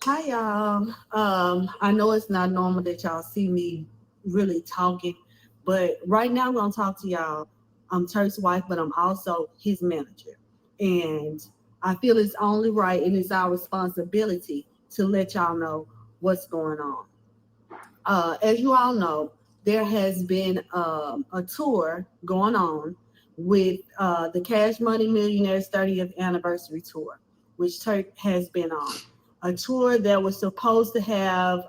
Hi y'all. I know it's not normal that y'all see me really talking, but right now I'm gonna talk to y'all. I'm Turk's wife, but I'm also his manager. And I feel it's only right and it's our responsibility to let y'all know what's going on. As you all know, there has been a tour going on with the Cash Money Millionaires 30th Anniversary Tour, which Turk has been on. A tour that was supposed to have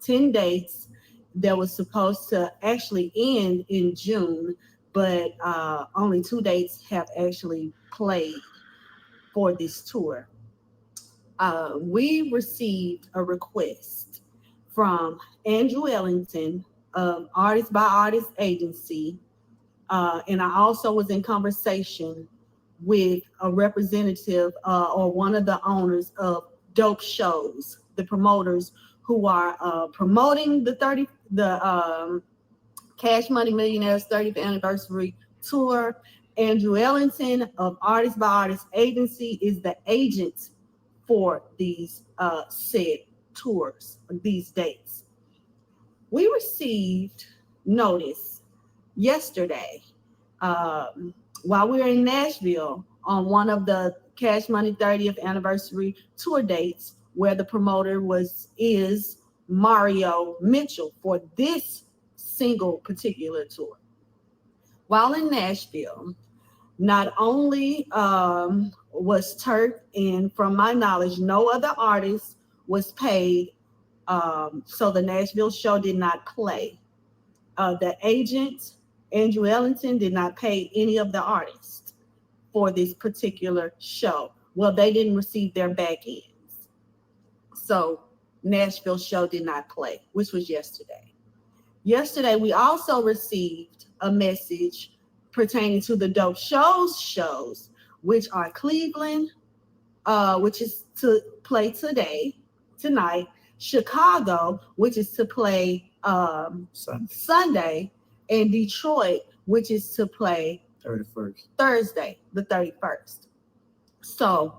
10 dates, that was supposed to actually end in June, but only 2 dates have actually played for this tour. We received a request from Andrew Ellington of Artist by Artist Agency, and I also was in conversation with a representative or one of the owners of Dope Shows, the promoters who are promoting the Cash Money Millionaires 30th Anniversary Tour. Andrew Ellington of Artist by Artist Agency is the agent for these said tours, these dates. We received notice yesterday while we were in Nashville on one of the Cash Money 30th Anniversary tour dates, where the promoter is Mario Mitchell for this single particular tour. While in Nashville, not only was Turk, and from my knowledge, no other artist was paid, so the Nashville show did not play. The agent, Andrew Ellington, did not pay any of the artists for this particular show. Well, they didn't receive their back ends. So Nashville show did not play, which was yesterday. Yesterday, we also received a message pertaining to the Dope shows, which are Cleveland, which is to play tonight, Chicago, which is to play Sunday, and Detroit, which is to play 31st, Thursday, the 31st. So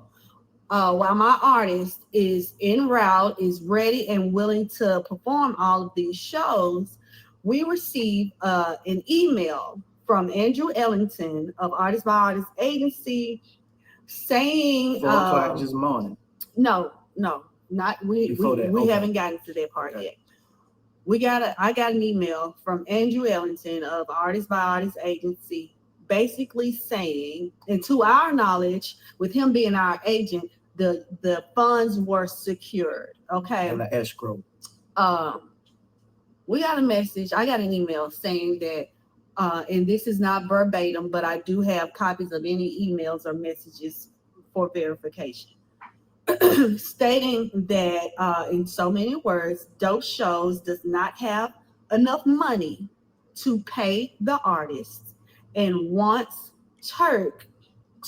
while my artist is en route, is ready and willing to perform all of these shows, we received an email from Andrew Ellington of Artist by Artist Agency saying 4 o'clock this morning. No, not we haven't gotten to that part yet. I got an email from Andrew Ellington of Artist by Artist Agency, basically saying, and to our knowledge, with him being our agent, the funds were secured. Okay. And the escrow. We got a message. I got an email saying that, and this is not verbatim, but I do have copies of any emails or messages for verification, stating that in so many words, Dope Shows does not have enough money to pay the artists and wants Turk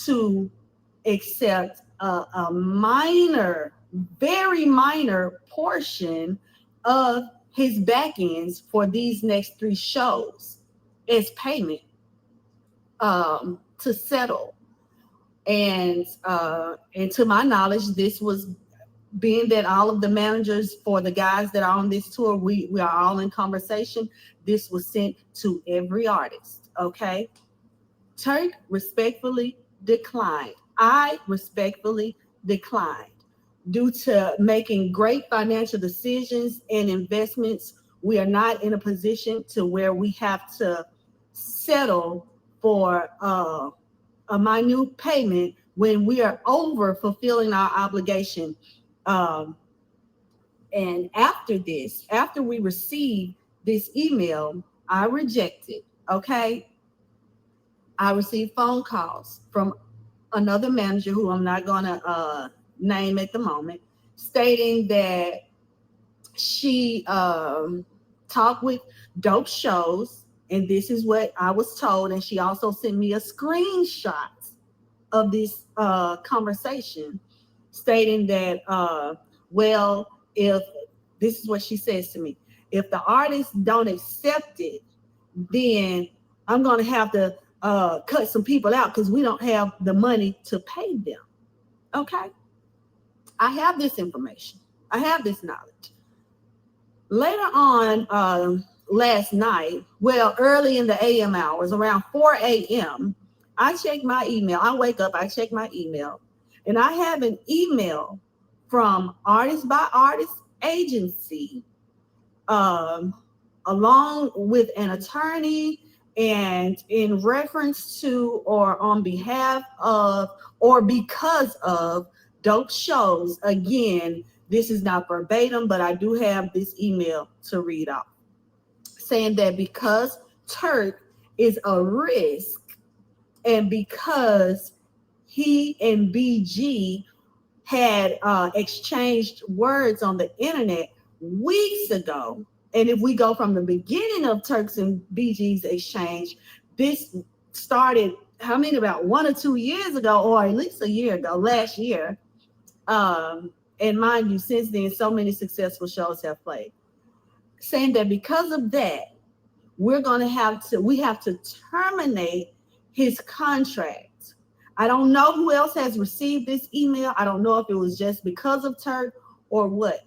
to accept a minor, very minor portion of his back ends for these next 3 shows as payment to settle. And to my knowledge, this was, being that all of the managers for the guys that are on this tour, we are all in conversation. This was sent to every artist. Okay. Turk respectfully declined. I respectfully declined. Due to making great financial decisions and investments, we are not in a position to where we have to settle for a minute payment when we are over fulfilling our obligation. And after we received this email, I rejected. Okay. I received phone calls from another manager who I'm not going to name at the moment, stating that she talked with Dope Shows, and this is what I was told. And she also sent me a screenshot of this conversation, stating that, well, if this is what she says to me, if the artists don't accept it, then I'm going to have to cut some people out because we don't have the money to pay them. Okay. I have this information. I have this knowledge. Later on, last night, well, early in the AM hours, around 4 a.m., I check my email. I wake up, I check my email, and I have an email from Artist by Artist Agency, um, along with an attorney, and in reference to or on behalf of or because of dope shows. Again, this is not verbatim, but I do have this email to read out, saying that because Turk is a risk and because he and BG had exchanged words on the internet weeks ago. And if we go from the beginning of Turks and BG's exchange, this started, about 1 or 2 years ago, or at least a year ago, last year. And mind you, since then, so many successful shows have played. Saying that because of that, we have to terminate his contract. I don't know who else has received this email. I don't know if it was just because of Turk or what,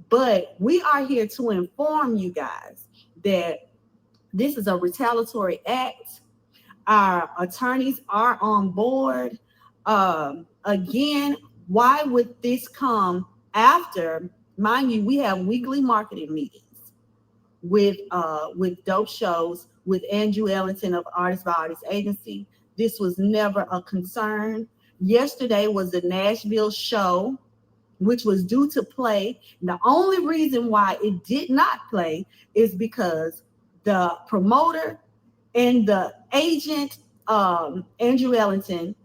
but we are here to inform you guys that this is a retaliatory act. Our attorneys are on board. Again, why would this come after? Mind you, we have weekly marketing meetings with dope shows with Andrew Ellington of Artist by Artist Agency. This was never a concern. Yesterday was the Nashville show, which was due to play. And the only reason why it did not play is because the promoter and the agent, Andrew Ellington,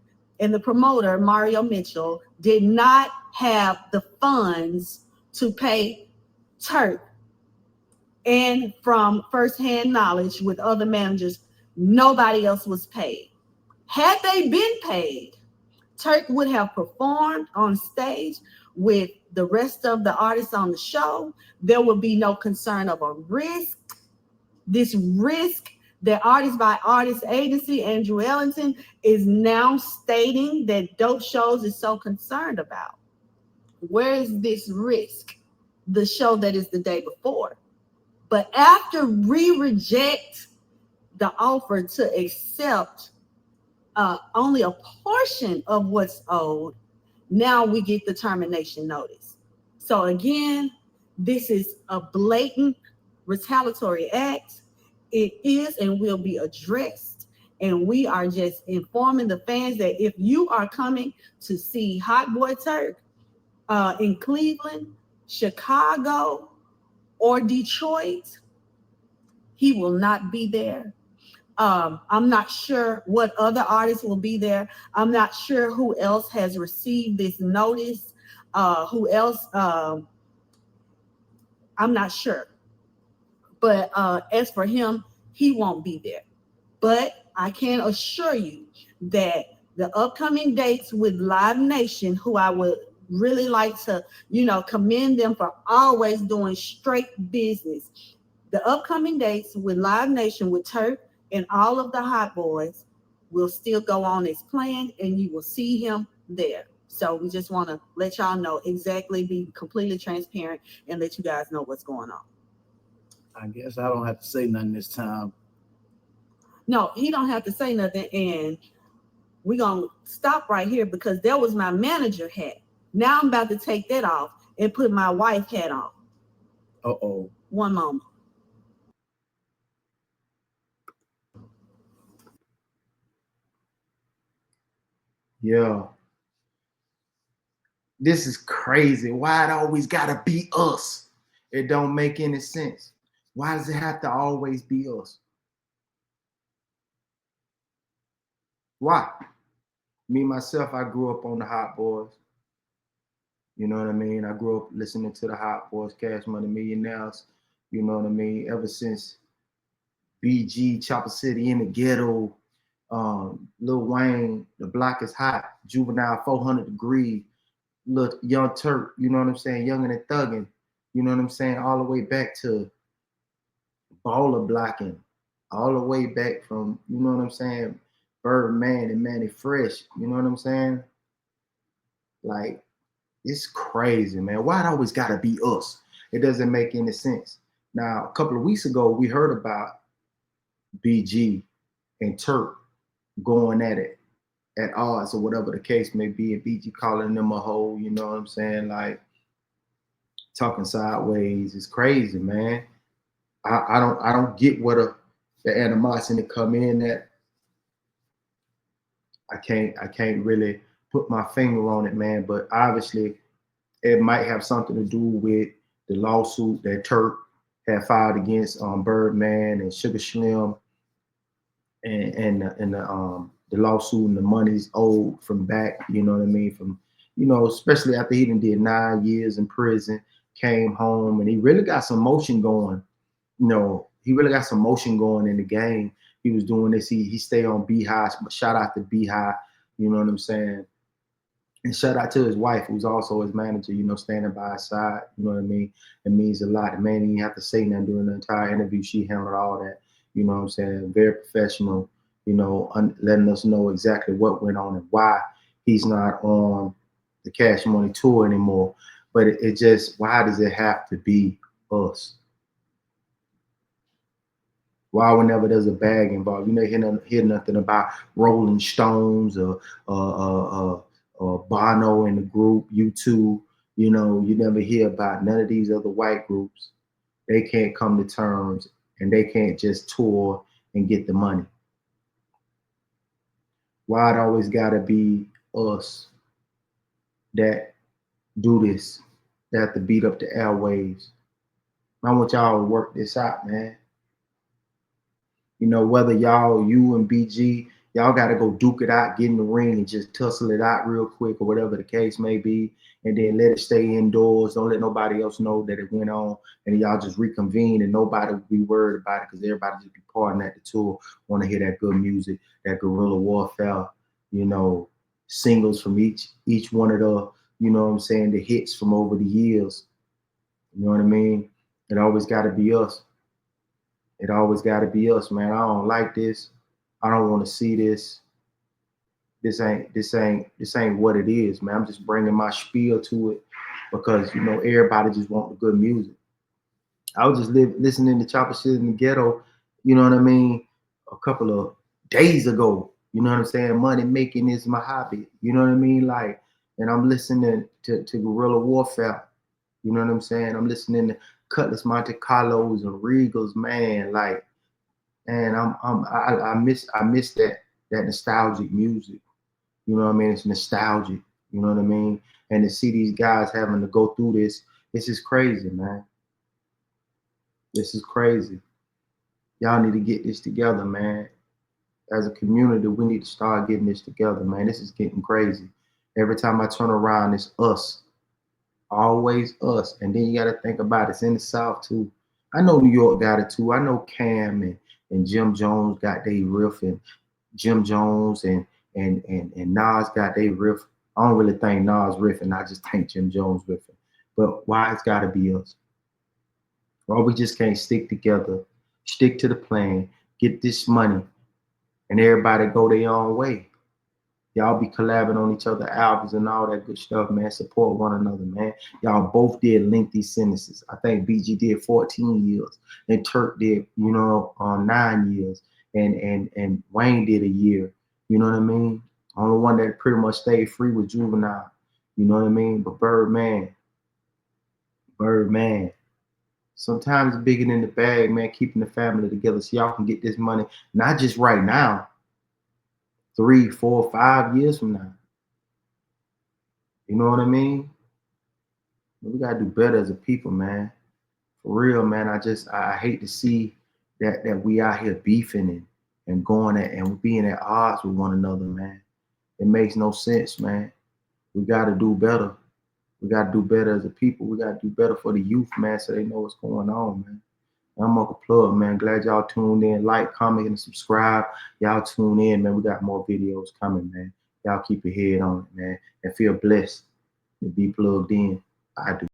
and the promoter, Mario Mitchell, did not have the funds to pay Turk. And from firsthand knowledge with other managers, nobody else was paid. Had they been paid, Turk would have performed on stage with the rest of the artists on the show. There would be no concern of a risk. This risk that Artist by Artist Agency, Andrew Ellington, is now stating that Dope Shows is so concerned about. Where is this risk? The show that is the day before. But after we reject the offer to accept only a portion of what's owed, now we get the termination notice. So again, this is a blatant retaliatory act. It is and will be addressed. And we are just informing the fans that if you are coming to see Hot Boy Turk in Cleveland, Chicago, or Detroit, he will not be there. I'm not sure what other artists will be there. I'm not sure who else has received this notice. Who else? I'm not sure. But as for him, he won't be there. But I can assure you that the upcoming dates with Live Nation, who I would really like to, commend them for always doing straight business. The upcoming dates with Live Nation with Turk and all of the Hot Boys will still go on as planned, and you will see him there. So we just want to let y'all know exactly, be completely transparent, and let you guys know what's going on. I guess I don't have to say nothing this time. No, he don't have to say nothing, and we're going to stop right here because there was my manager hat. Now I'm about to take that off and put my wife hat on. Uh-oh. One moment. Yeah. This is crazy. Why it always gotta be us? It don't make any sense. Why does it have to always be us? Why? Me, myself, I grew up on the HotBoyz. You know what I mean? I grew up listening to the HotBoyz, CashMoney, Millionaires. You know what I mean? Ever since BG, Chopper City in the Ghetto, Lil Wayne, The Block is Hot, Juvenile, 400 Degrees, Lil Young Turk, you know what I'm saying? Youngin' and Thuggin', you know what I'm saying? All the way back to Baller Blocking, all the way back from, you know what I'm saying? Birdman and Manny Fresh, you know what I'm saying? Like, It's crazy, man. Why it always gotta be us? It doesn't make any sense. Now, a couple of weeks ago, we heard about BG and Turk going at it at odds or whatever the case may be, and BG calling them a hoe, you know what I'm saying? Like talking sideways. It's crazy, man. I don't get what the animosity come in at. I can't really put my finger on it, man. But obviously it might have something to do with the lawsuit that Turk had filed against Birdman and Sugar Slim, and the lawsuit and the money's owed from back. You know what I mean? From especially after he did 9 years in prison, came home, and he really got some motion going. He really got some motion going in the game. He was doing this. He stayed on Beehive. Shout out to Beehive. You know what I'm saying? And shout out to his wife, who's also his manager, standing by his side. You know what I mean? It means a lot. The man didn't have to say nothing during the entire interview. She handled all that. You know what I'm saying? Very professional, letting us know exactly what went on and why he's not on the Cash Money tour anymore. But it just, why does it have to be us? Why whenever there's a bag involved, hear nothing about Rolling Stones or Bono in the group, U2. You never hear about none of these other white groups. They can't come to terms, and they can't just tour and get the money. Why it always gotta be us that do this, that have to beat up the airwaves? I want y'all to work this out, man. Whether you and BG, y'all got to go duke it out, get in the ring and just tussle it out real quick or whatever the case may be. And then let it stay indoors. Don't let nobody else know that it went on. And y'all just reconvene and nobody will be worried about it because everybody just be partying at the tour, want to hear that good music, that guerrilla warfare, singles from each one of the, the hits from over the years. You know what I mean? It always got to be us. It always got to be us, man. I don't like this. I don't want to see this. This ain't what it is, man. I'm just bringing my spiel to it because everybody just want the good music. I was just listening to Chopper Shit in the Ghetto. You know what I mean? A couple of days ago. You know what I'm saying? Money making is my hobby. You know what I mean? Like, and I'm listening to guerrilla warfare. You know what I'm saying? I'm listening to Cutlass Monte Carlos and Regals, man. Like, and I miss that nostalgic music. You know what I mean? It's nostalgic. You know what I mean? And to see these guys having to go through this is crazy, man. This is crazy. Y'all need to get this together, man. As a community, we need to start getting this together, man. This is getting crazy. Every time I turn around, it's us. Always us. And then you got to think about it. It's in the South too. I know New York got it too. I know Cam and Jim Jones got their riff, and Jim Jones and Nas got their riff. I don't really think Nas riffing. I just think Jim Jones riffing. But why it's got to be us? Or we just can't stick together, stick to the plan, get this money, and everybody go their own way. Y'all be collabing on each other albums and all that good stuff, man. Support one another, man. Y'all both did lengthy sentences. I think BG did 14 years, and Turk did, 9 years, and Wayne did a year. You know what I mean? Only one that pretty much stayed free was Juvenile. You know what I mean? But Birdman. Sometimes it's bigger than the bag, man. Keeping the family together so y'all can get this money, not just right now. 3, 4, 5 years from now. You know what I mean? We gotta do better as a people, man. For real, man. I hate to see that we out here beefing and going at and being at odds with one another, man. It makes no sense, man. We gotta do better. We gotta do better as a people. We gotta do better for the youth, man, so they know what's going on, man. I'm Uncle Plug, man. Glad y'all tuned in. Like, comment, and subscribe. Y'all tune in, man. We got more videos coming, man. Y'all keep your head on it, man. And feel blessed to be plugged in. I do.